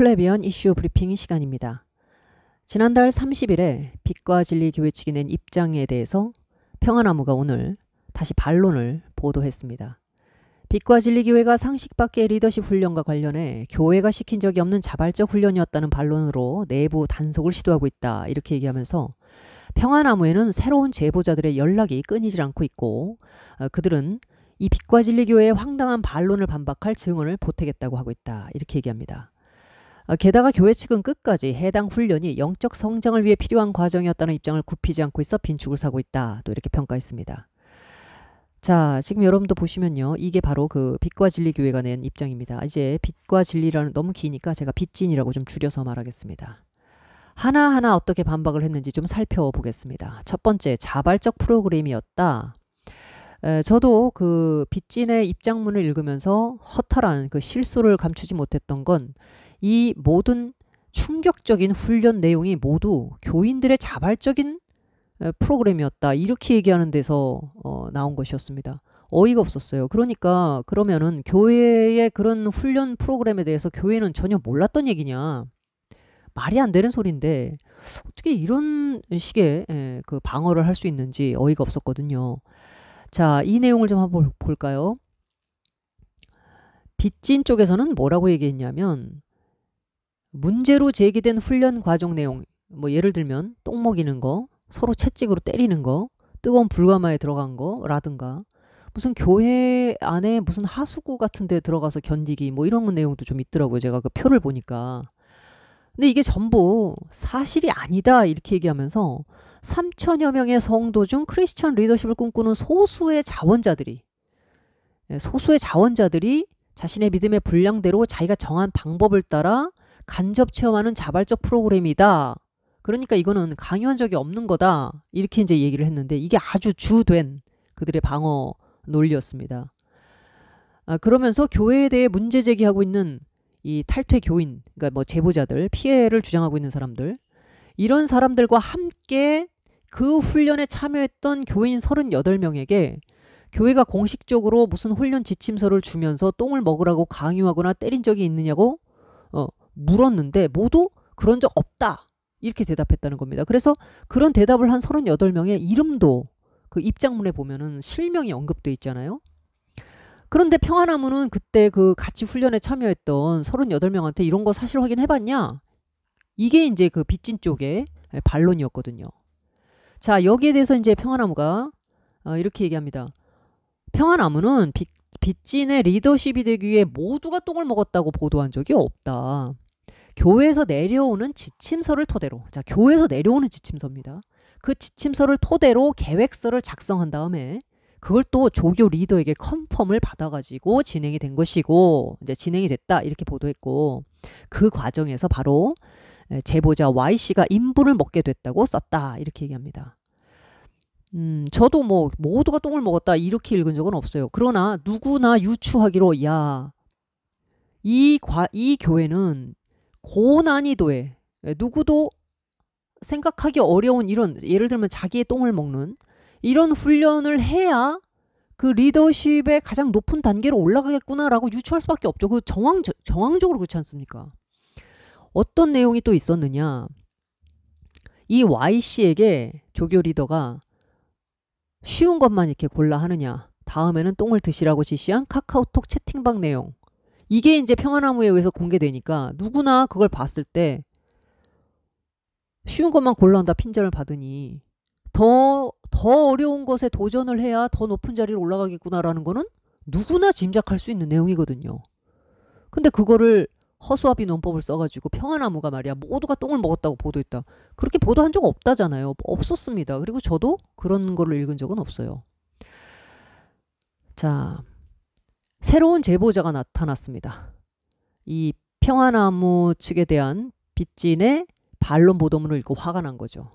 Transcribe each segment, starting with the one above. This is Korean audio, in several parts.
플래비언 이슈 브리핑 시간입니다. 지난달 30일에 빛과 진리 교회 측이 낸 입장에 대해서 평화나무가 오늘 다시 반론을 보도했습니다. 빛과 진리 교회가 상식 밖의 리더십 훈련과 관련해 교회가 시킨 적이 없는 자발적 훈련이었다는 반론으로 내부 단속을 시도하고 있다, 이렇게 얘기하면서 평화나무에는 새로운 제보자들의 연락이 끊이질 않고 있고 그들은 이 빛과 진리 교회의 황당한 반론을 반박할 증언을 보태겠다고 하고 있다, 이렇게 얘기합니다. 게다가 교회 측은 끝까지 해당 훈련이 영적 성장을 위해 필요한 과정이었다는 입장을 굽히지 않고 있어 빈축을 사고 있다, 또 이렇게 평가했습니다. 자, 지금 여러분도 보시면요, 이게 바로 그 빛과 진리 교회가 낸 입장입니다. 이제 빛과 진리라는 너무 기니까 제가 빛진이라고 좀 줄여서 말하겠습니다. 하나하나 어떻게 반박을 했는지 좀 살펴보겠습니다. 첫 번째, 자발적 프로그램이었다. 저도 그 빛진의 입장문을 읽으면서 허탈한 그 실소를 감추지 못했던 건 이 모든 충격적인 훈련 내용이 모두 교인들의 자발적인 프로그램이었다, 이렇게 얘기하는 데서 나온 것이었습니다. 어이가 없었어요. 그러니까 그러면은 교회의 그런 훈련 프로그램에 대해서 교회는 전혀 몰랐던 얘기냐, 말이 안 되는 소리인데 어떻게 이런 식의 그 방어를 할 수 있는지 어이가 없었거든요. 자, 이 내용을 좀 한번 볼까요? 빛진 쪽에서는 뭐라고 얘기했냐면, 문제로 제기된 훈련 과정 내용, 뭐 예를 들면 똥 먹이는 거, 서로 채찍으로 때리는 거, 뜨거운 불가마에 들어간 거라든가, 무슨 교회 안에 무슨 하수구 같은 데 들어가서 견디기, 뭐 이런 내용도 좀 있더라고요, 제가 그 표를 보니까. 근데 이게 전부 사실이 아니다, 이렇게 얘기하면서 3천여 명의 성도 중 크리스천 리더십을 꿈꾸는 소수의 자원자들이 자신의 믿음의 분량대로 자기가 정한 방법을 따라 간접 체험하는 자발적 프로그램이다. 그러니까 이거는 강요한 적이 없는 거다, 이렇게 이제 얘기를 했는데, 이게 아주 주된 그들의 방어 논리였습니다. 그러면서 교회에 대해 문제 제기하고 있는 이 탈퇴 교인, 그러니까 뭐 제보자들, 피해를 주장하고 있는 사람들, 이런 사람들과 함께 그 훈련에 참여했던 교인 38명에게 교회가 공식적으로 무슨 훈련 지침서를 주면서 똥을 먹으라고 강요하거나 때린 적이 있느냐고 물었는데 모두 그런 적 없다, 이렇게 대답했다는 겁니다. 그래서 그런 대답을 한 38명의 이름도 그 입장문에 보면은 실명이 언급돼 있잖아요. 그런데 평화나무는 그때 그 같이 훈련에 참여했던 38명한테 이런 거 사실 확인해봤냐? 이게 이제 그 빛진 쪽의 반론이었거든요. 자, 여기에 대해서 이제 평화나무가 이렇게 얘기합니다. 평화나무는 빛진의 리더십이 되기 위해 모두가 똥을 먹었다고 보도한 적이 없다. 교회에서 내려오는 지침서를 토대로, 자, 교회에서 내려오는 지침서입니다. 그 지침서를 토대로 계획서를 작성한 다음에 그걸 또 조교 리더에게 컨펌을 받아가지고 진행이 된 것이고, 이제 진행이 됐다, 이렇게 보도했고, 그 과정에서 바로 제보자 Y씨가 인분을 먹게 됐다고 썼다, 이렇게 얘기합니다. 저도 뭐 모두가 똥을 먹었다, 이렇게 읽은 적은 없어요. 그러나 누구나 유추하기로, 야, 이 교회는 고난이도에 누구도 생각하기 어려운 이런, 예를 들면 자기의 똥을 먹는 이런 훈련을 해야 그 리더십의 가장 높은 단계로 올라가겠구나라고 유추할 수밖에 없죠. 그 정황적으로 그렇지 않습니까? 어떤 내용이 또 있었느냐, 이 Y씨에게 조교 리더가 쉬운 것만 이렇게 골라 하느냐, 다음에는 똥을 드시라고 지시한 카카오톡 채팅방 내용, 이게 이제 평화나무에 의해서 공개되니까 누구나 그걸 봤을 때 쉬운 것만 골라온다 핀잔을 받으니 더 어려운 것에 도전을 해야 더 높은 자리로 올라가겠구나라는 거는 누구나 짐작할 수 있는 내용이거든요. 근데 그거를 허수아비 논법을 써가지고 평화나무가 말이야 모두가 똥을 먹었다고 보도했다, 그렇게 보도한 적 없다잖아요. 없었습니다. 그리고 저도 그런 거를 읽은 적은 없어요. 자, 새로운 제보자가 나타났습니다. 이 평화나무 측에 대한 빛진의 반론 보도문을 읽고 화가 난 거죠.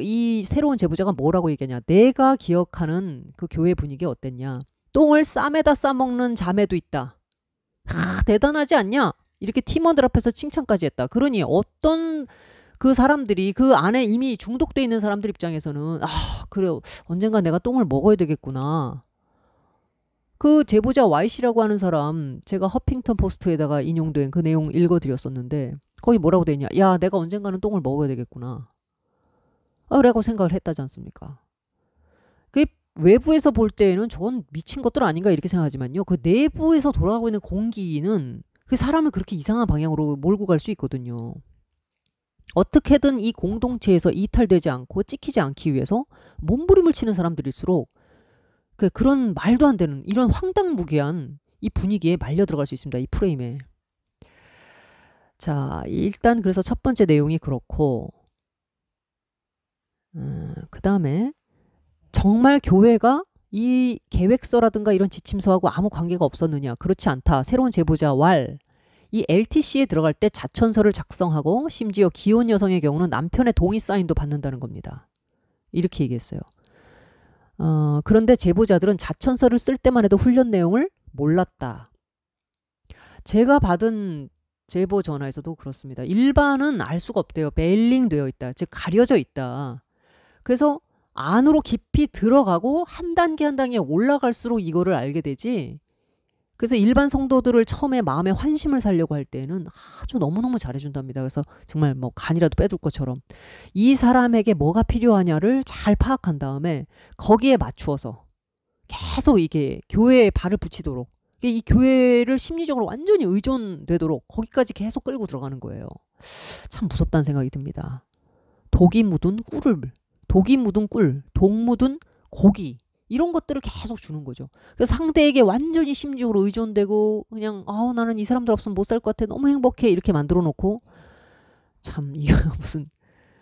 이 새로운 제보자가 뭐라고 얘기하냐, 내가 기억하는 그 교회 분위기 어땠냐, 똥을 쌈에다 싸먹는 자매도 있다, 대단하지 않냐, 이렇게 팀원들 앞에서 칭찬까지 했다. 그러니 어떤 그 사람들이 그 안에 이미 중독돼 있는 사람들 입장에서는 그래요, 언젠가 내가 똥을 먹어야 되겠구나, 그 제보자 Y씨라고 하는 사람 제가 허핑턴 포스트에다가 인용된 그 내용 읽어드렸었는데 거기 뭐라고 돼 있냐. 야, 내가 언젠가는 똥을 먹어야 되겠구나. 라고 생각을 했다지 않습니까? 그 외부에서 볼 때에는 저건 미친 것들 아닌가 이렇게 생각하지만요. 그 내부에서 돌아가고 있는 공기는 그 사람을 그렇게 이상한 방향으로 몰고 갈 수 있거든요. 어떻게든 이 공동체에서 이탈되지 않고 찍히지 않기 위해서 몸부림을 치는 사람들일수록 그런 말도 안 되는 이런 황당무계한 이 분위기에 말려 들어갈 수 있습니다. 이 프레임에. 자, 일단 그래서 첫 번째 내용이 그렇고 그 다음에 정말 교회가 이 계획서라든가 이런 지침서하고 아무 관계가 없었느냐. 그렇지 않다. 새로운 제보자 왈. 이 LTC에 들어갈 때 자천서를 작성하고 심지어 기혼 여성의 경우는 남편의 동의 사인도 받는다는 겁니다. 이렇게 얘기했어요. 그런데 제보자들은 자천서를 쓸 때만 해도 훈련 내용을 몰랐다. 제가 받은 제보 전화에서도 그렇습니다. 일반은 알 수가 없대요. 베일링 되어 있다. 즉 가려져 있다. 그래서 안으로 깊이 들어가고 한 단계 한 단계 올라갈수록 이거를 알게 되지. 그래서 일반 성도들을 처음에 마음에 환심을 사려고 할 때는 아주 너무너무 잘해준답니다. 그래서 정말 뭐 간이라도 빼둘 것처럼 이 사람에게 뭐가 필요하냐를 잘 파악한 다음에 거기에 맞추어서 계속 이게 교회에 발을 붙이도록 이 교회를 심리적으로 완전히 의존되도록 거기까지 계속 끌고 들어가는 거예요. 참 무섭다는 생각이 듭니다. 독이 묻은 꿀, 독 묻은 고기 이런 것들을 계속 주는 거죠. 그래서 상대에게 완전히 심적으로 의존되고 그냥 나는 이 사람들 없으면 못 살 것 같아. 너무 행복해. 이렇게 만들어 놓고 참 이거 무슨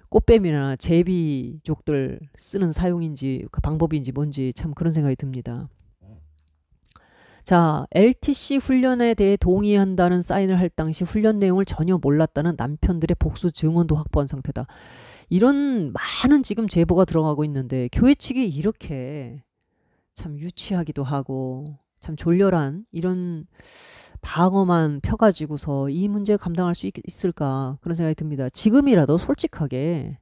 꽃뱀이나 제비족들 쓰는 사용인지 그 방법인지 뭔지 참 그런 생각이 듭니다. 자, LTC 훈련에 대해 동의한다는 사인을 할 당시 훈련 내용을 전혀 몰랐다는 남편들의 복수 증언도 확보한 상태다. 이런 많은 지금 제보가 들어가고 있는데 교회 측이 이렇게 참 유치하기도 하고 참 졸렬한 이런 방어만 펴가지고서 이 문제 감당할 수 있을까 그런 생각이 듭니다. 지금이라도 솔직하게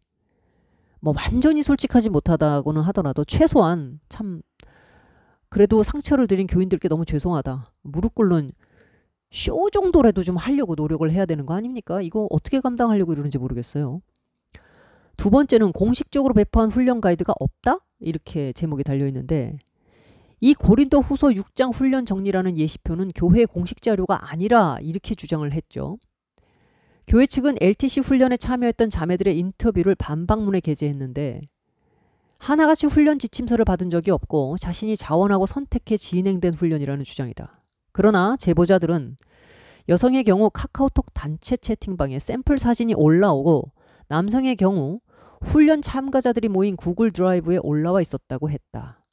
뭐 완전히 솔직하지 못하다고는 하더라도 최소한 참 그래도 상처를 드린 교인들께 너무 죄송하다. 무릎 꿇는 쇼 정도라도 좀 하려고 노력을 해야 되는 거 아닙니까? 이거 어떻게 감당하려고 이러는지 모르겠어요. 두 번째는 공식적으로 배포한 훈련 가이드가 없다? 이렇게 제목이 달려있는데 이 고린도 후서 6장 훈련 정리라는 예시표는 교회 공식 자료가 아니라 이렇게 주장을 했죠. 교회 측은 LTC 훈련에 참여했던 자매들의 인터뷰를 반박문에 게재했는데 하나같이 훈련 지침서를 받은 적이 없고 자신이 자원하고 선택해 진행된 훈련이라는 주장이다. 그러나 제보자들은 여성의 경우 카카오톡 단체 채팅방에 샘플 사진이 올라오고 남성의 경우 훈련 참가자들이 모인 구글 드라이브에 올라와 있었다고 했다.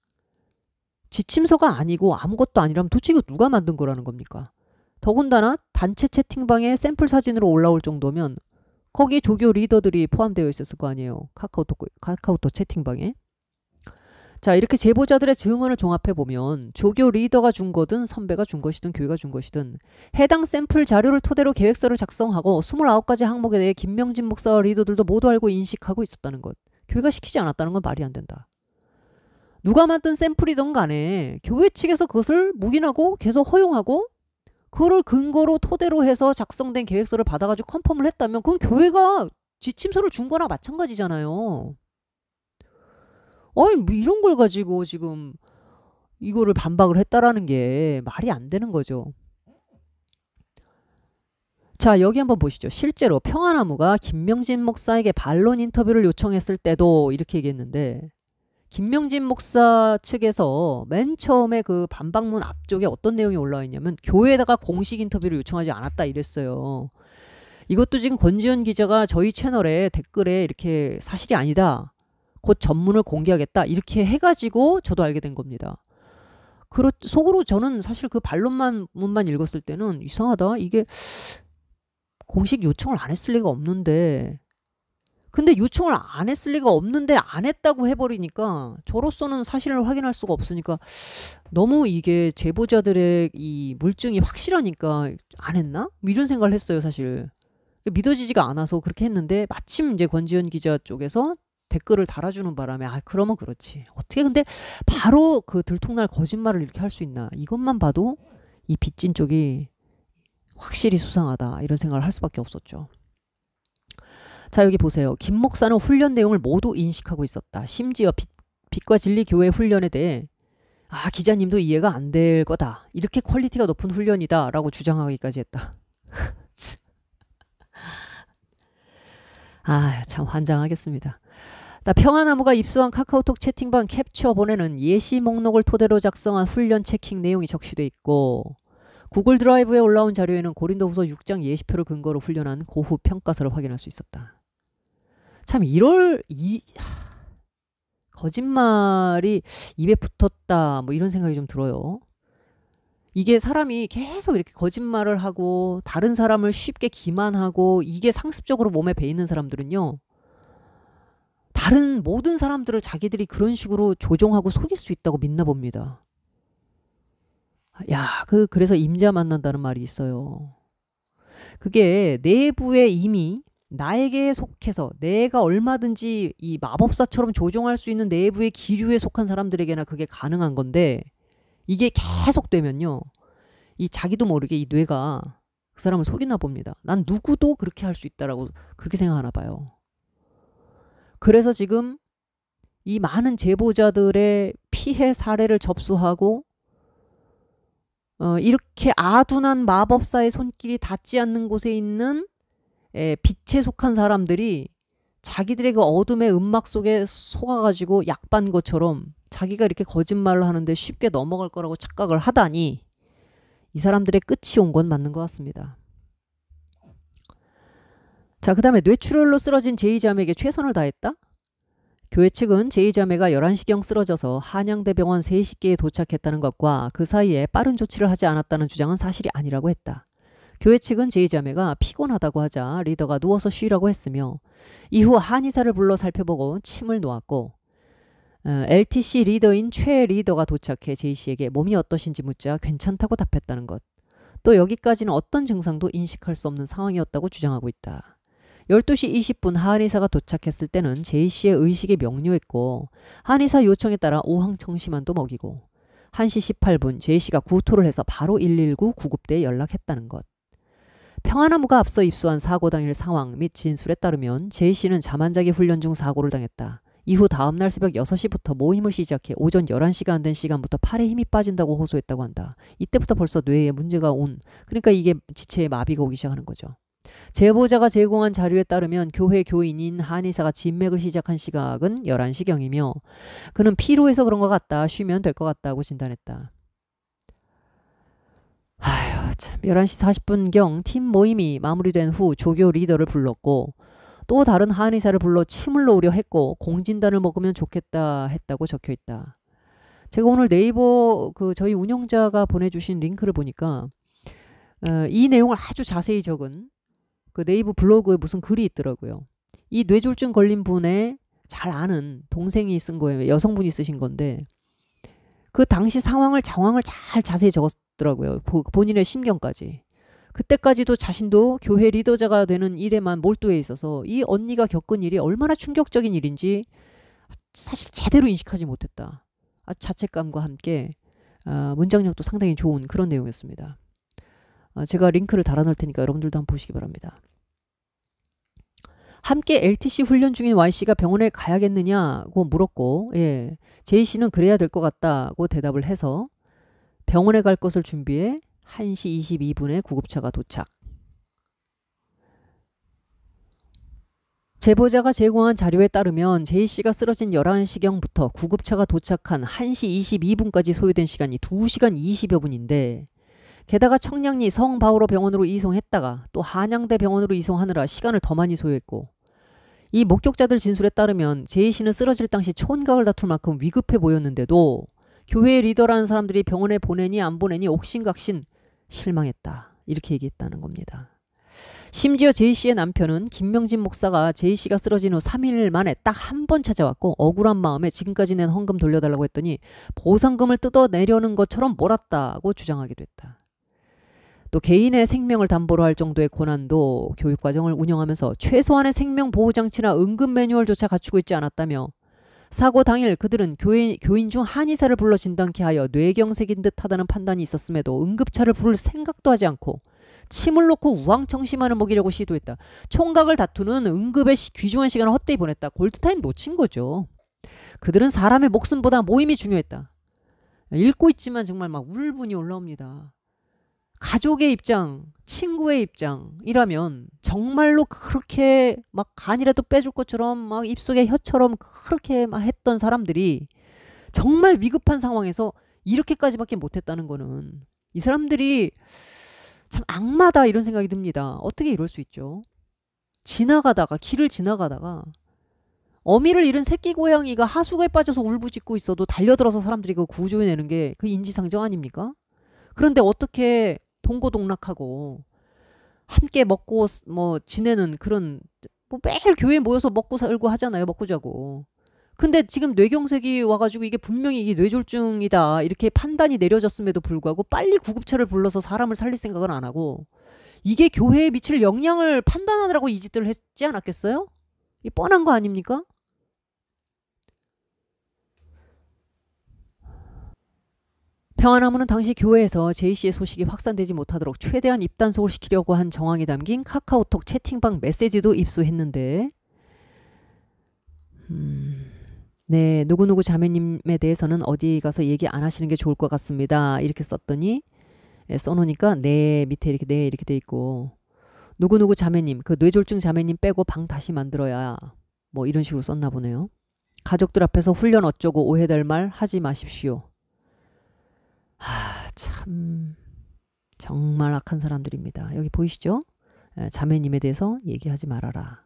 지침서가 아니고 아무것도 아니라면 도대체 이거 누가 만든 거라는 겁니까? 더군다나 단체 채팅방에 샘플 사진으로 올라올 정도면 거기에 조교 리더들이 포함되어 있었을 거 아니에요. 카카오톡 채팅방에. 자, 이렇게 제보자들의 증언을 종합해보면 조교 리더가 준 거든 선배가 준 것이든 교회가 준 것이든 해당 샘플 자료를 토대로 계획서를 작성하고 29가지 항목에 대해 김명진 목사와 리더들도 모두 알고 인식하고 있었다는 것. 교회가 시키지 않았다는 건 말이 안 된다. 누가 만든 샘플이든 간에 교회 측에서 그것을 묵인하고 계속 허용하고 그거를 근거로 토대로 해서 작성된 계획서를 받아가지고 컨펌을 했다면 그건 교회가 지침서를 준 거나 마찬가지잖아요. 뭐 이런 걸 가지고 지금 이거를 반박을 했다라는 게 말이 안 되는 거죠. 자, 여기 한번 보시죠. 실제로 평화나무가 김명진 목사에게 반론 인터뷰를 요청했을 때도 이렇게 얘기했는데 김명진 목사 측에서 맨 처음에 그 반박문 앞쪽에 어떤 내용이 올라와 있냐면 교회에다가 공식 인터뷰를 요청하지 않았다 이랬어요. 이것도 지금 권지현 기자가 저희 채널에 댓글에 이렇게 사실이 아니다. 곧 전문을 공개하겠다. 이렇게 해가지고 저도 알게 된 겁니다. 속으로 저는 사실 그 반론문만 읽었을 때는 이상하다. 이게 공식 요청을 안 했을 리가 없는데 근데 요청을 안 했을 리가 없는데 안 했다고 해버리니까 저로서는 사실을 확인할 수가 없으니까 너무 이게 제보자들의 이 물증이 확실하니까 안 했나? 이런 생각을 했어요 사실. 믿어지지가 않아서 그렇게 했는데 마침 이제 권지현 기자 쪽에서 댓글을 달아주는 바람에 그러면 그렇지. 어떻게 근데 바로 그 들통날 거짓말을 이렇게 할 수 있나. 이것만 봐도 이 빚진 쪽이 확실히 수상하다. 이런 생각을 할 수밖에 없었죠. 자, 여기 보세요. 김 목사는 훈련 내용을 모두 인식하고 있었다. 심지어 빛과 진리 교회 훈련에 대해 기자님도 이해가 안 될 거다. 이렇게 퀄리티가 높은 훈련이다. 라고 주장하기까지 했다. 참 환장하겠습니다. 평화나무가 입수한 카카오톡 채팅방 캡처 본에는 예시 목록을 토대로 작성한 훈련 체킹 내용이 적시돼 있고 구글 드라이브에 올라온 자료에는 고린도후서 6장 예시표를 근거로 훈련한 고후 평가서를 확인할 수 있었다. 참 거짓말이 입에 붙었다 뭐 이런 생각이 좀 들어요. 이게 사람이 계속 이렇게 거짓말을 하고 다른 사람을 쉽게 기만하고 이게 상습적으로 몸에 배이는 사람들은요. 다른 모든 사람들을 자기들이 그런 식으로 조종하고 속일 수 있다고 믿나 봅니다. 그래서 임자 만난다는 말이 있어요. 그게 내부에 이미 나에게 속해서 내가 얼마든지 이 마법사처럼 조종할 수 있는 내부의 기류에 속한 사람들에게나 그게 가능한 건데 이게 계속 되면요. 이 자기도 모르게 이 뇌가 그 사람을 속이나 봅니다. 난 누구도 그렇게 할 수 있다라고 그렇게 생각하나 봐요. 그래서 지금 이 많은 제보자들의 피해 사례를 접수하고 이렇게 아둔한 마법사의 손길이 닿지 않는 곳에 있는 빛에 속한 사람들이 자기들의 그 어둠의 음막 속에 속아가지고 약반 것처럼 자기가 이렇게 거짓말을 하는데 쉽게 넘어갈 거라고 착각을 하다니 이 사람들의 끝이 온 건 맞는 것 같습니다. 자, 그 다음에 뇌출혈로 쓰러진 제2자매에게 최선을 다했다? 교회 측은 제2자매가 11시경 쓰러져서 한양대병원 3시께에 도착했다는 것과 그 사이에 빠른 조치를 하지 않았다는 주장은 사실이 아니라고 했다. 교회 측은 제2자매가 피곤하다고 하자 리더가 누워서 쉬라고 했으며 이후 한의사를 불러 살펴보고 침을 놓았고 LTC 리더인 최 리더가 도착해 제이씨에게 몸이 어떠신지 묻자 괜찮다고 답했다는 것. 또 여기까지는 어떤 증상도 인식할 수 없는 상황이었다고 주장하고 있다. 12시 20분 한의사가 도착했을 때는 제이씨의 의식이 명료했고 한의사 요청에 따라 오황청심환도 먹이고 1시 18분 제이씨가 구토를 해서 바로 119 구급대에 연락했다는 것. 평화나무가 앞서 입수한 사고 당일 상황 및 진술에 따르면 제이씨는 잠 안 자기 훈련 중 사고를 당했다. 이후 다음날 새벽 6시부터 모임을 시작해 오전 11시가 안 된 시간부터 팔에 힘이 빠진다고 호소했다고 한다. 이때부터 벌써 뇌에 문제가 그러니까 이게 지체에 마비가 오기 시작하는 거죠. 제보자가 제공한 자료에 따르면 교회 교인인 한의사가 진맥을 시작한 시각은 11시경이며 그는 피로해서 그런 것 같다. 쉬면 될 것 같다고 진단했다. 참 11시 40분경 팀 모임이 마무리된 후 조교 리더를 불렀고 또 다른 한의사를 불러 침을 놓으려 했고 공진단을 먹으면 좋겠다 했다고 적혀있다. 제가 오늘 네이버 저희 운영자가 보내주신 링크를 보니까 이 내용을 아주 자세히 적은 그 네이버 블로그에 무슨 글이 있더라고요. 이 뇌졸중 걸린 분의 잘 아는 동생이 쓴 거예요. 여성분이 쓰신 건데 그 당시 상황을 잘 자세히 적었더라고요. 본인의 심경까지. 그때까지도 자신도 교회 리더자가 되는 일에만 몰두해 있어서 이 언니가 겪은 일이 얼마나 충격적인 일인지 사실 제대로 인식하지 못했다. 자책감과 함께 문장력도 상당히 좋은 그런 내용이었습니다. 제가 링크를 달아놓을 테니까 여러분들도 한번 보시기 바랍니다. 함께 LTC 훈련 중인 Y씨가 병원에 가야겠느냐고 물었고 J씨는 그래야 될 것 같다고 대답을 해서 병원에 갈 것을 준비해 1시 22분에 구급차가 도착. 제보자가 제공한 자료에 따르면 J씨가 쓰러진 11시경부터 구급차가 도착한 1시 22분까지 소요된 시간이 2시간 20여 분인데 게다가 청량리 성바오로 병원으로 이송했다가 또 한양대 병원으로 이송하느라 시간을 더 많이 소요했고 이 목격자들 진술에 따르면 J씨는 쓰러질 당시 촌각을 다툴 만큼 위급해 보였는데도 교회 리더라는 사람들이 병원에 보내니 안 보내니 옥신각신 실망했다. 이렇게 얘기했다는 겁니다. 심지어 J씨의 남편은 김명진 목사가 J씨가 쓰러진 후 3일 만에 딱 한 번 찾아왔고 억울한 마음에 지금까지 낸 헌금 돌려달라고 했더니 보상금을 뜯어내려는 것처럼 몰았다고 주장하기도 했다. 또 개인의 생명을 담보로 할 정도의 고난도 교육과정을 운영하면서 최소한의 생명보호장치나 응급 매뉴얼조차 갖추고 있지 않았다며 사고 당일 그들은 교인 중 한의사를 불러 진단케 하여 뇌경색인 듯하다는 판단이 있었음에도 응급차를 부를 생각도 하지 않고 침을 놓고 우왕청심환을 먹이려고 시도했다. 총각을 다투는 응급의 귀중한 시간을 헛되이 보냈다. 골든타임 놓친 거죠. 그들은 사람의 목숨보다 모임이 중요했다. 읽고 있지만 정말 막 울분이 올라옵니다. 가족의 입장, 친구의 입장이라면 정말로 그렇게 막 간이라도 빼줄 것처럼 막 입속에 혀처럼 그렇게 막 했던 사람들이 정말 위급한 상황에서 이렇게까지밖에 못했다는 거는 이 사람들이 참 악마다 이런 생각이 듭니다. 어떻게 이럴 수 있죠? 길을 지나가다가 어미를 잃은 새끼 고양이가 하수구에 빠져서 울부짖고 있어도 달려들어서 사람들이 그거 구조해내는 게 그 인지상정 아닙니까? 그런데 어떻게 동고동락하고 함께 먹고 뭐 지내는 그런 뭐 매일 교회에 모여서 먹고 살고 하잖아요. 먹고 자고. 근데 지금 뇌경색이 와가지고 이게 분명히 이게 뇌졸중이다 이렇게 판단이 내려졌음에도 불구하고 빨리 구급차를 불러서 사람을 살릴 생각은 안 하고 이게 교회에 미칠 영향을 판단하느라고 이 짓들을 했지 않았겠어요? 이 뻔한 거 아닙니까? 평안나무는 당시 교회에서 제이씨의 소식이 확산되지 못하도록 최대한 입단속을 시키려고 한 정황이 담긴 카카오톡 채팅방 메시지도 입수했는데 네, 누구누구 자매님에 대해서는 어디 가서 얘기 안 하시는 게 좋을 것 같습니다. 이렇게 썼더니 써놓으니까 네 밑에 이렇게 네 이렇게 돼 있고 누구누구 자매님 그 뇌졸중 자매님 빼고 방 다시 만들어야 뭐 이런 식으로 썼나 보네요. 가족들 앞에서 훈련 어쩌고 오해될 말 하지 마십시오. 참 정말 악한 사람들입니다. 여기 보이시죠? 자매님에 대해서 얘기하지 말아라.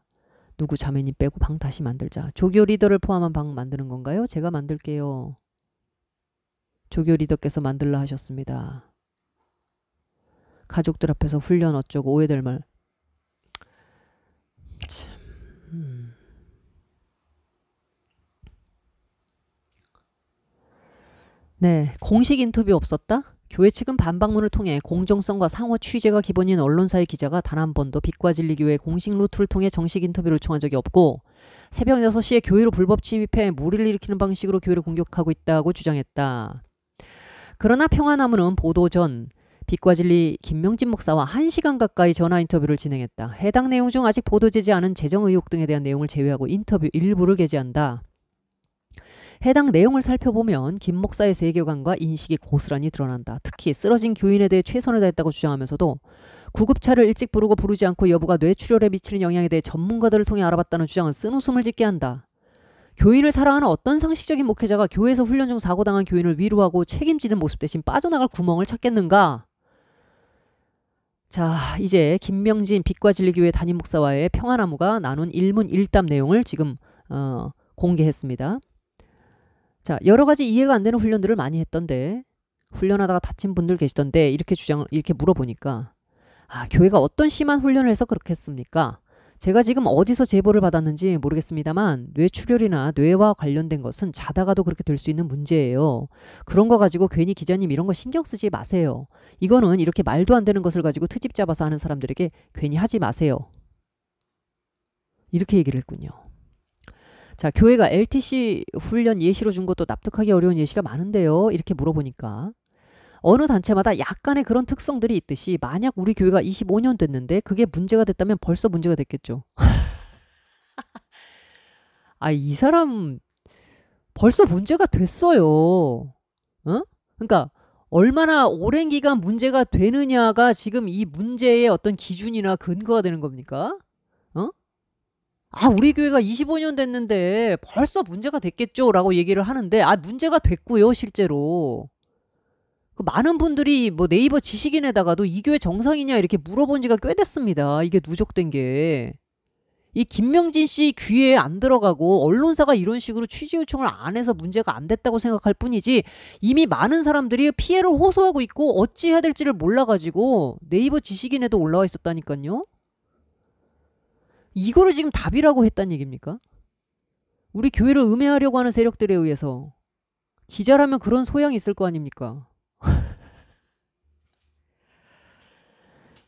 누구 자매님 빼고 방 다시 만들자. 조교 리더를 포함한 방 만드는 건가요? 제가 만들게요. 조교 리더께서 만들라 하셨습니다. 가족들 앞에서 훈련 어쩌고 오해될 말. 참. 네, 공식 인터뷰 없었다? 교회 측은 반박문을 통해 공정성과 상호 취재가 기본인 언론사의 기자가 단 한 번도 빛과 진리 교회 공식 루트를 통해 정식 인터뷰를 요청한 적이 없고 새벽 6시에 교회로 불법 침입해 무리를 일으키는 방식으로 교회를 공격하고 있다고 주장했다. 그러나 평안나무는 보도 전 빛과 진리 김명진 목사와 1시간 가까이 전화 인터뷰를 진행했다. 해당 내용 중 아직 보도되지 않은 재정 의혹 등에 대한 내용을 제외하고 인터뷰 일부를 게재한다. 해당 내용을 살펴보면 김 목사의 세계관과 인식이 고스란히 드러난다. 특히 쓰러진 교인에 대해 최선을 다했다고 주장하면서도 구급차를 일찍 부르고 부르지 않고 여부가 뇌출혈에 미치는 영향에 대해 전문가들을 통해 알아봤다는 주장은 쓴웃음을 짓게 한다. 교인을 사랑하는 어떤 상식적인 목회자가 교회에서 훈련 중 사고당한 교인을 위로하고 책임지는 모습 대신 빠져나갈 구멍을 찾겠는가? 자, 이제 김명진 빛과 진리교회 담임 목사와의 평안나무가 나눈 일문일답 내용을 지금 공개했습니다. 자, 여러 가지 이해가 안 되는 훈련들을 많이 했던데 훈련하다가 다친 분들 계시던데 이렇게 물어보니까 교회가 어떤 심한 훈련을 해서 그렇게 했습니까? 제가 지금 어디서 제보를 받았는지 모르겠습니다만 뇌출혈이나 뇌와 관련된 것은 자다가도 그렇게 될 수 있는 문제예요. 그런 거 가지고 괜히 기자님 이런 거 신경 쓰지 마세요. 이거는 이렇게 말도 안 되는 것을 가지고 트집 잡아서 하는 사람들에게 괜히 하지 마세요. 이렇게 얘기를 했군요. 자, 교회가 LTC 훈련 예시로 준 것도 납득하기 어려운 예시가 많은데요. 이렇게 물어보니까 어느 단체마다 약간의 그런 특성들이 있듯이 만약 우리 교회가 25년 됐는데 그게 문제가 됐다면 벌써 문제가 됐겠죠. 이 사람 벌써 문제가 됐어요. 어? 그러니까 얼마나 오랜 기간 문제가 되느냐가 지금 이 문제의 어떤 기준이나 근거가 되는 겁니까? 우리 교회가 25년 됐는데 벌써 문제가 됐겠죠? 라고 얘기를 하는데 문제가 됐고요, 실제로. 많은 분들이 뭐 네이버 지식인에다가도 이 교회 정상이냐 이렇게 물어본 지가 꽤 됐습니다. 이게 누적된 게. 이 김명진 씨 귀에 안 들어가고 언론사가 이런 식으로 취재 요청을 안 해서 문제가 안 됐다고 생각할 뿐이지 이미 많은 사람들이 피해를 호소하고 있고 어찌 해야 될지를 몰라가지고 네이버 지식인에도 올라와 있었다니까요. 이거를 지금 답이라고 했단 얘기입니까? 우리 교회를 음해하려고 하는 세력들에 의해서 기자라면 그런 소양이 있을 거 아닙니까?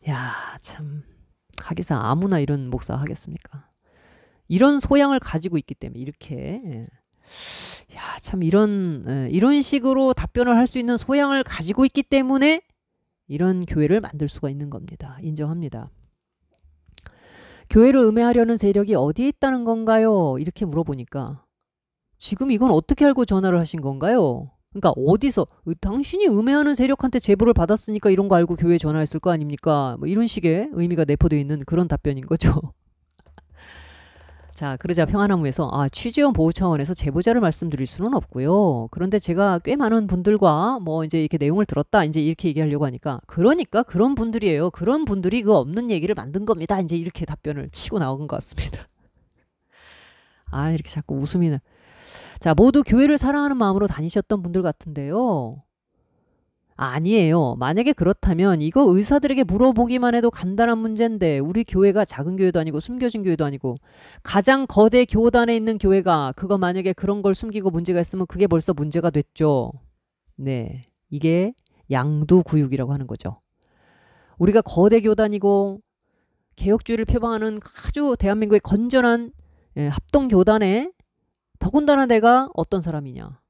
야, 참. 하기사 아무나 이런 목사 하겠습니까? 이런 소양을 가지고 있기 때문에 이렇게 야, 참 이런 식으로 답변을 할 수 있는 소양을 가지고 있기 때문에 이런 교회를 만들 수가 있는 겁니다. 인정합니다. 교회를 음해하려는 세력이 어디에 있다는 건가요? 이렇게 물어보니까 지금 이건 어떻게 알고 전화를 하신 건가요? 그러니까 어디서 당신이 음해하는 세력한테 제보를 받았으니까 이런 거 알고 교회에 전화했을 거 아닙니까? 뭐 이런 식의 의미가 내포되어 있는 그런 답변인 거죠. 자, 그러자 평안나무에서 취재원 보호 차원에서 제보자를 말씀드릴 수는 없고요. 그런데 제가 꽤 많은 분들과 뭐 이제 이렇게 내용을 들었다. 이제 이렇게 얘기하려고 하니까 그러니까 그런 분들이에요. 그런 분들이 그 없는 얘기를 만든 겁니다. 이제 이렇게 답변을 치고 나온 것 같습니다. 이렇게 자꾸 웃음이 나. 자, 모두 교회를 사랑하는 마음으로 다니셨던 분들 같은데요. 아니에요. 만약에 그렇다면 이거 의사들에게 물어보기만 해도 간단한 문제인데 우리 교회가 작은 교회도 아니고 숨겨진 교회도 아니고 가장 거대 교단에 있는 교회가 그거 만약에 그런 걸 숨기고 문제가 있으면 그게 벌써 문제가 됐죠. 네, 이게 양두구육이라고 하는 거죠. 우리가 거대 교단이고 개혁주의를 표방하는 아주 대한민국의 건전한 합동교단에 더군다나 내가 어떤 사람이냐.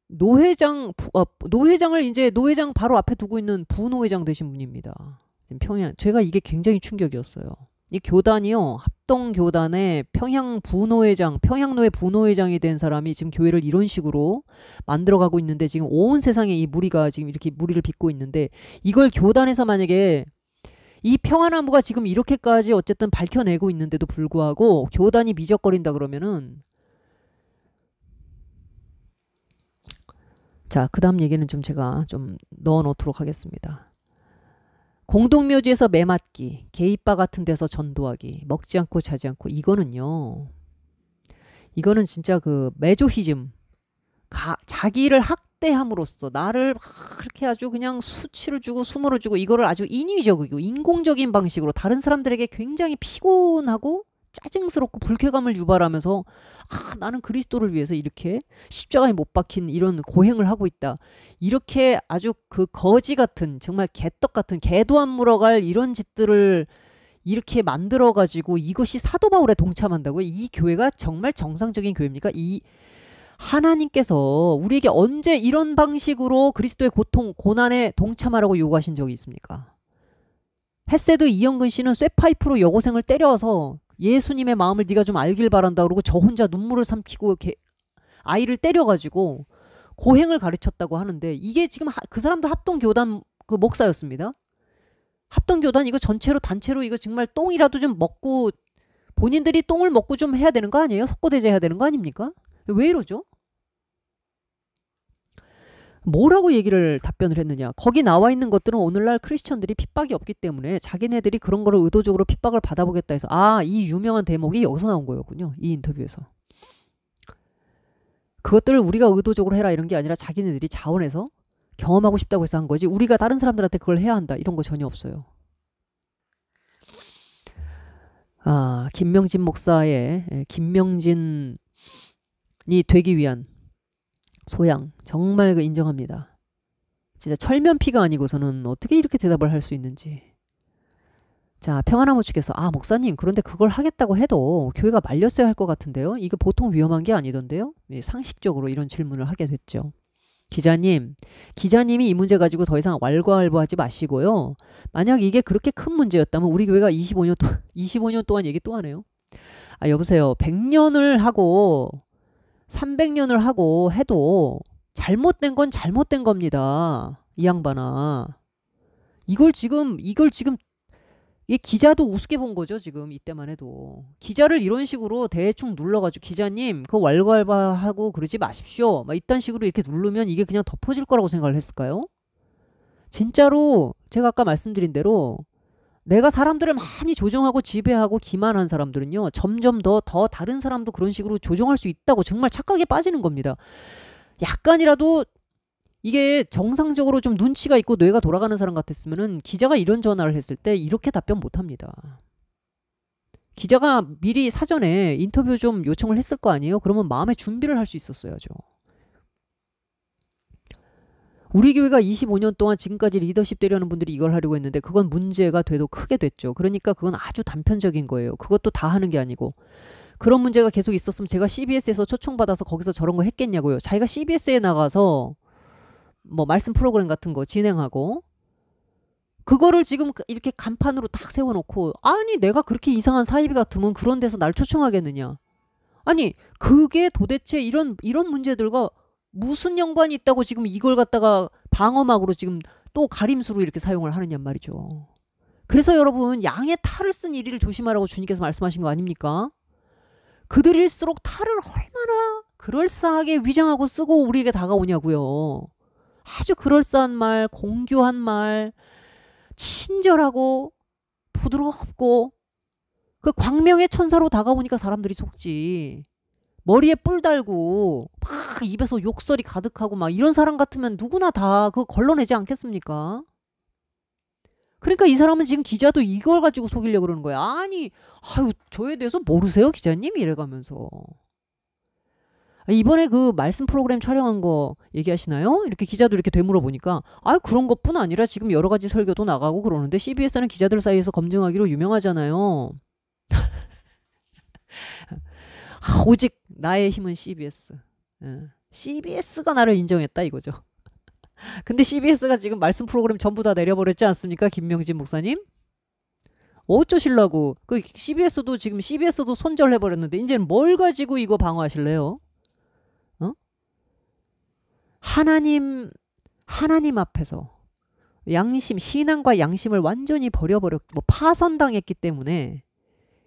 노회장을 이제 노회장 바로 앞에 두고 있는 부노회장 되신 분입니다. 평양. 제가 이게 굉장히 충격이었어요. 이 교단이요. 합동교단의 평양 부노회장, 평양노회 부노회장이 된 사람이 지금 교회를 이런 식으로 만들어가고 있는데 지금 온 세상에 이 무리가 지금 이렇게 무리를 빚고 있는데 이걸 교단에서 만약에 이 평안나무가 지금 이렇게까지 어쨌든 밝혀내고 있는데도 불구하고 교단이 미적거린다 그러면은 자, 그 다음 얘기는 좀 제가 좀 넣어놓도록 하겠습니다. 공동묘지에서 매맞기, 게이바 같은 데서 전도하기, 먹지 않고 자지 않고 이거는 진짜 그 메조히즘, 자기를 학대함으로써 나를 그렇게 아주 그냥 수치를 주고 수모를 주고 이거를 아주 인위적이고 인공적인 방식으로 다른 사람들에게 굉장히 피곤하고 짜증스럽고 불쾌감을 유발하면서 나는 그리스도를 위해서 이렇게 십자가에 못 박힌 이런 고행을 하고 있다. 이렇게 아주 그 거지 같은 정말 개떡 같은 개도 안 물어갈 이런 짓들을 이렇게 만들어가지고 이것이 사도 바울에 동참한다고요? 이 교회가 정말 정상적인 교회입니까? 이 하나님께서 우리에게 언제 이런 방식으로 그리스도의 고통, 고난에 동참하라고 요구하신 적이 있습니까? 헤세드 이영근 씨는 쇠파이프로 여고생을 때려서 예수님의 마음을 네가 좀 알길 바란다 그러고 저 혼자 눈물을 삼키고 아이를 때려가지고 고행을 가르쳤다고 하는데 이게 지금 그 사람도 합동교단 그 목사였습니다. 합동교단 이거 전체로 단체로 이거 정말 똥이라도 좀 먹고 본인들이 똥을 먹고 좀 해야 되는 거 아니에요? 석고대제 해야 되는 거 아닙니까? 왜 이러죠? 뭐라고 답변을 했느냐. 거기 나와 있는 것들은 오늘날 크리스천들이 핍박이 없기 때문에 자기네들이 그런 거를 의도적으로 핍박을 받아보겠다 해서 이 유명한 대목이 여기서 나온 거였군요. 이 인터뷰에서. 그것들을 우리가 의도적으로 해라 이런 게 아니라 자기네들이 자원해서 경험하고 싶다고 해서 한 거지 우리가 다른 사람들한테 그걸 해야 한다 이런 거 전혀 없어요. 김명진 목사의 김명진이 되기 위한 소양 정말 인정합니다. 진짜 철면피가 아니고서는 어떻게 이렇게 대답을 할 수 있는지. 자, 평안나무 측에서 목사님 그런데 그걸 하겠다고 해도 교회가 말렸어야 할 것 같은데요. 이거 보통 위험한 게 아니던데요. 상식적으로 이런 질문을 하게 됐죠. 기자님이 이 문제 가지고 더 이상 왈가왈부하지 마시고요. 만약 이게 그렇게 큰 문제였다면 우리 교회가 25년 동안 얘기 또 하네요. 여보세요. 100년을 하고 300년을 하고 해도 잘못된 건 잘못된 겁니다. 이 양반아. 이걸 지금 이 기자도 우습게 본 거죠. 지금 이때만 해도. 기자를 이런 식으로 대충 눌러가지고 기자님 그거 왈가왈부하고 그러지 마십시오. 막 이딴 식으로 이렇게 누르면 이게 그냥 덮어질 거라고 생각을 했을까요? 진짜로 제가 아까 말씀드린 대로 내가 사람들을 많이 조정하고 지배하고 기만한 사람들은요. 점점 더 다른 사람도 그런 식으로 조정할 수 있다고 정말 착각에 빠지는 겁니다. 약간이라도 이게 정상적으로 좀 눈치가 있고 뇌가 돌아가는 사람 같았으면은 기자가 이런 전화를 했을 때 이렇게 답변 못합니다. 기자가 미리 사전에 인터뷰 좀 요청을 했을 거 아니에요? 그러면 마음의 준비를 할 수 있었어야죠. 우리 교회가 25년 동안 지금까지 리더십 되려는 분들이 이걸 하려고 했는데 그건 문제가 돼도 크게 됐죠. 그러니까 그건 아주 단편적인 거예요. 그것도 다 하는 게 아니고. 그런 문제가 계속 있었으면 제가 CBS에서 초청받아서 거기서 저런 거 했겠냐고요. 자기가 CBS에 나가서 뭐 말씀 프로그램 같은 거 진행하고 그거를 지금 이렇게 간판으로 딱 세워놓고 아니 내가 그렇게 이상한 사이비 같으면 그런 데서 날 초청하겠느냐. 아니 그게 도대체 이런 문제들과 무슨 연관이 있다고 지금 이걸 갖다가 방어막으로 지금 또 가림수로 이렇게 사용을 하느냐 말이죠. 그래서 여러분 양의 탈을 쓴 이리를 조심하라고 주님께서 말씀하신 거 아닙니까? 그들일수록 탈을 얼마나 그럴싸하게 위장하고 쓰고 우리에게 다가오냐고요. 아주 그럴싸한 말, 공교한 말, 친절하고 부드럽고 그 광명의 천사로 다가오니까 사람들이 속지. 머리에 뿔 달고 막 입에서 욕설이 가득하고 막 이런 사람 같으면 누구나 다 그거 걸러내지 않겠습니까? 그러니까 이 사람은 지금 기자도 이걸 가지고 속이려고 그러는 거야. 아니 아유 저에 대해서 모르세요 기자님? 이래가면서. 이번에 그 말씀 프로그램 촬영한 거 얘기하시나요? 이렇게 기자도 이렇게 되물어보니까 아 그런 것뿐 아니라 지금 여러 가지 설교도 나가고 그러는데 CBS는 기자들 사이에서 검증하기로 유명하잖아요. 오직 나의 힘은 CBS. CBS가 나를 인정했다 이거죠. 근데 CBS가 지금 말씀 프로그램 전부 다 내려버렸지 않습니까? 김명진 목사님? 어쩌실라고. 그 CBS도 손절해버렸는데 이제는 뭘 가지고 이거 방어하실래요? 어? 하나님 앞에서 양심, 신앙과 양심을 완전히 버려버렸고 파선당했기 때문에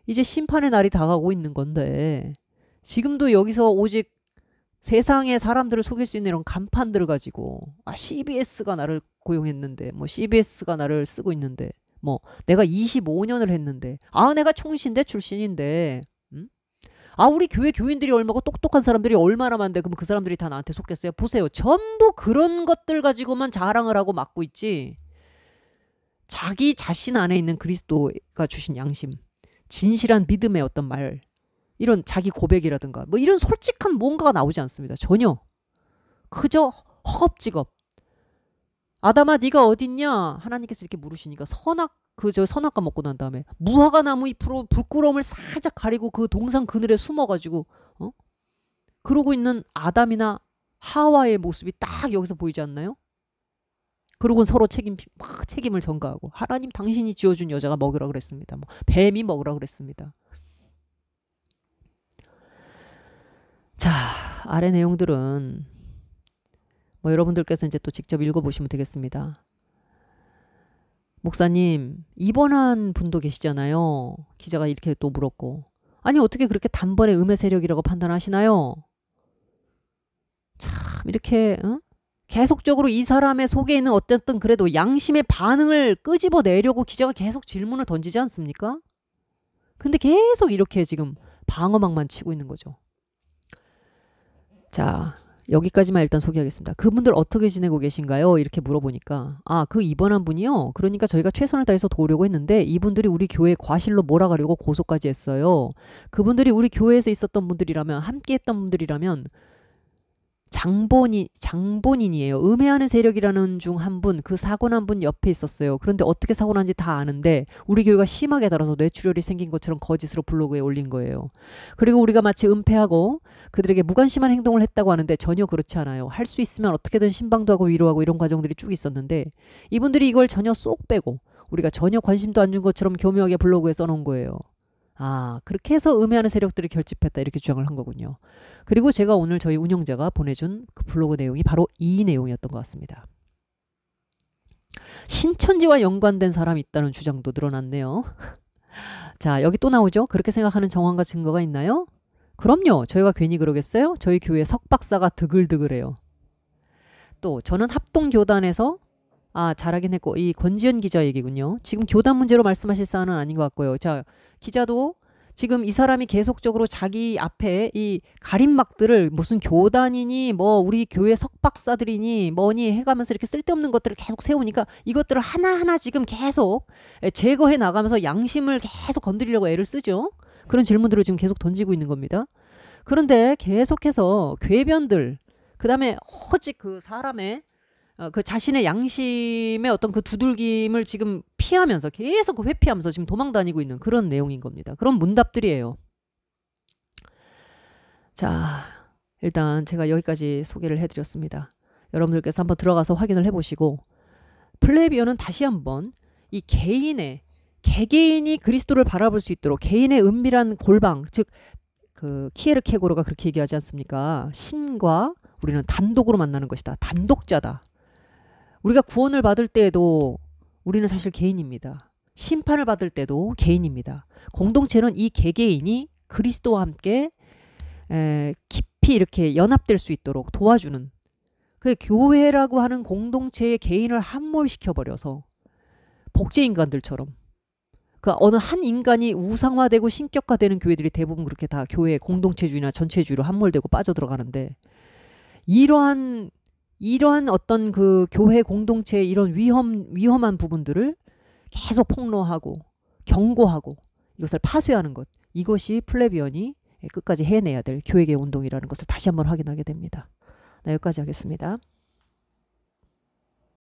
이제 심판의 날이 다가오고 있는 건데 지금도 여기서 오직 세상의 사람들을 속일 수 있는 이런 간판들을 가지고 CBS가 나를 고용했는데 뭐 CBS가 나를 쓰고 있는데 뭐 내가 25년을 했는데 내가 총신대 출신인데 우리 교회 교인들이 얼마고 똑똑한 사람들이 얼마나 많은데 그럼 그 사람들이 다 나한테 속겠어요? 보세요. 전부 그런 것들 가지고만 자랑을 하고 막고 있지. 자기 자신 안에 있는 그리스도가 주신 양심, 진실한 믿음의 어떤 말, 이런 자기 고백이라든가 뭐 이런 솔직한 뭔가가 나오지 않습니다. 전혀. 그저 허겁지겁. 아담아 네가 어딨냐? 하나님께서 이렇게 물으시니까 선악과 먹고 난 다음에 무화과 나무 잎으로 부끄러움을 살짝 가리고 그 동상 그늘에 숨어가지고 그러고 있는 아담이나 하와의 모습이 딱 여기서 보이지 않나요? 그러고 서로 책임을 전가하고 하나님 당신이 지어준 여자가 먹으라 그랬습니다. 뭐 뱀이 먹으라 그랬습니다. 자, 아래 내용들은 뭐 여러분들께서 이제 또 직접 읽어보시면 되겠습니다. 목사님, 입원한 분도 계시잖아요. 기자가 이렇게 또 물었고. 아니 어떻게 그렇게 단번에 음의 세력이라고 판단하시나요? 참 이렇게 계속적으로 이 사람의 속에 있는 어쨌든 그래도 양심의 반응을 끄집어내려고 기자가 계속 질문을 던지지 않습니까? 근데 계속 이렇게 지금 방어막만 치고 있는 거죠. 자, 여기까지만 일단 소개하겠습니다. 그분들 어떻게 지내고 계신가요? 이렇게 물어보니까 그 입원한 분이요? 그러니까 저희가 최선을 다해서 도우려고 했는데 이분들이 우리 교회 과실로 몰아가려고 고소까지 했어요. 그분들이 우리 교회에서 있었던 분들이라면 함께했던 분들이라면 장본인이에요. 음해하는 세력이라는 중 한 분, 그 사고 난 분 옆에 있었어요. 그런데 어떻게 사고 난지 다 아는데 우리 교회가 심하게 달아서 뇌출혈이 생긴 것처럼 거짓으로 블로그에 올린 거예요. 그리고 우리가 마치 은폐하고 그들에게 무관심한 행동을 했다고 하는데 전혀 그렇지 않아요. 할 수 있으면 어떻게든 신방도 하고 위로하고 이런 과정들이 쭉 있었는데 이분들이 이걸 전혀 쏙 빼고 우리가 전혀 관심도 안 준 것처럼 교묘하게 블로그에 써놓은 거예요. 그렇게 해서 음해하는 세력들을 결집했다 이렇게 주장을 한 거군요. 그리고 제가 오늘 저희 운영자가 보내준 그 블로그 내용이 바로 이 내용이었던 것 같습니다. 신천지와 연관된 사람이 있다는 주장도 늘어났네요. 자, 여기 또 나오죠. 그렇게 생각하는 정황과 증거가 있나요? 그럼요. 저희가 괜히 그러겠어요? 저희 교회 석박사가 드글드글해요. 또 저는 합동교단에서 잘하긴 했고 이 권지연 기자 얘기군요. 지금 교단 문제로 말씀하실 사안은 아닌 것 같고요. 자, 기자도 지금 이 사람이 계속적으로 자기 앞에 이 가림막들을 무슨 교단이니 뭐 우리 교회 석박사들이니 뭐니 해가면서 이렇게 쓸데없는 것들을 계속 세우니까 이것들을 하나하나 지금 계속 제거해 나가면서 양심을 계속 건드리려고 애를 쓰죠. 그런 질문들을 지금 계속 던지고 있는 겁니다. 그런데 계속해서 궤변들 그 다음에 오직 그 사람의 그 자신의 양심의 어떤 그 두들김을 지금 피하면서 계속 회피하면서 지금 도망 다니고 있는 그런 내용인 겁니다. 그런 문답들이에요. 자, 일단 제가 여기까지 소개를 해드렸습니다. 여러분들께서 한번 들어가서 확인을 해보시고 플레비언은 다시 한번 이 개개인이 그리스도를 바라볼 수 있도록 개인의 은밀한 골방, 즉 그 키에르케고르가 그렇게 얘기하지 않습니까? 신과 우리는 단독으로 만나는 것이다. 단독자다. 우리가 구원을 받을 때에도 우리는 사실 개인입니다. 심판을 받을 때도 개인입니다. 공동체는 이 개개인이 그리스도와 함께 깊이 이렇게 연합될 수 있도록 도와주는 그 교회라고 하는 공동체의 개인을 함몰시켜버려서 복제인간들처럼 그 어느 한 인간이 우상화되고 신격화되는 교회들이 대부분 그렇게 다 교회 공동체주의나 전체주의로 함몰되고 빠져들어가는데 이러한 어떤 그 교회 공동체의 이런 위험한 부분들을 계속 폭로하고 경고하고 이것을 파쇄하는 것, 이것이 플레비언이 끝까지 해내야 될 교회개혁 운동이라는 것을 다시 한번 확인하게 됩니다. 네, 여기까지 하겠습니다.